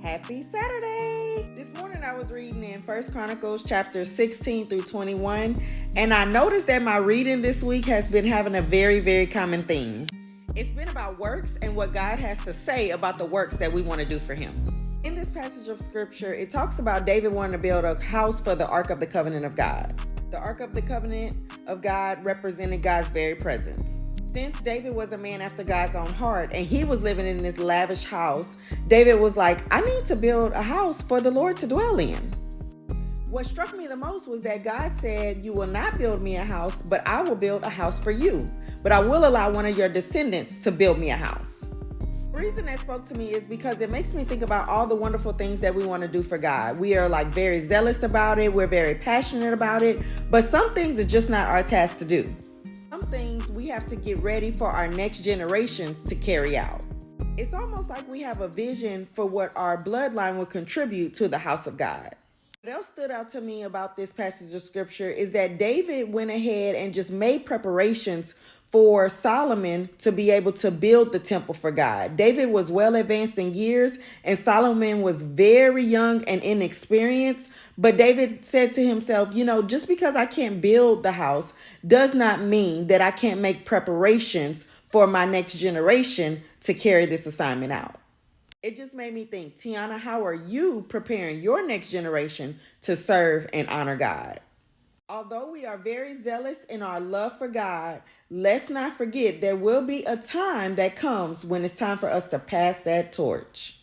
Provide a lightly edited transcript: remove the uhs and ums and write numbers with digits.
Happy Saturday! This morning I was reading in 1 Chronicles chapter 16 through 21, and I noticed that my reading this week has been having a very common theme. It's been about works and what God has to say about the works that we want to do for Him. In this passage of scripture, it talks about David wanting to build a house for the Ark of the Covenant of God. The Ark of the Covenant of God represented God's very presence. Since David was a man after God's own heart and he was living in this lavish house, David was like, I need to build a house for the Lord to dwell in. What struck me the most was that God said, you will not build me a house, but I will build a house for you. But I will allow one of your descendants to build me a house. The reason that spoke to me is because it makes me think about all the wonderful things that we want to do for God. We are very zealous about it. We're very passionate about it. But some things are just not our task to do. Some things we have to get ready for our next generations to carry out. It's almost like we have a vision for what our bloodline will contribute to the house of God. What else stood out to me about this passage of scripture is that David went ahead and just made preparations for Solomon to be able to build the temple for God. David was well advanced in years and Solomon was very young and inexperienced. But David said to himself, just because I can't build the house does not mean that I can't make preparations for my next generation to carry this assignment out. It just made me think, Tii-Aana, how are you preparing your next generation to serve and honor God? Although we are very zealous in our love for God, let's not forget there will be a time that comes when it's time for us to pass that torch.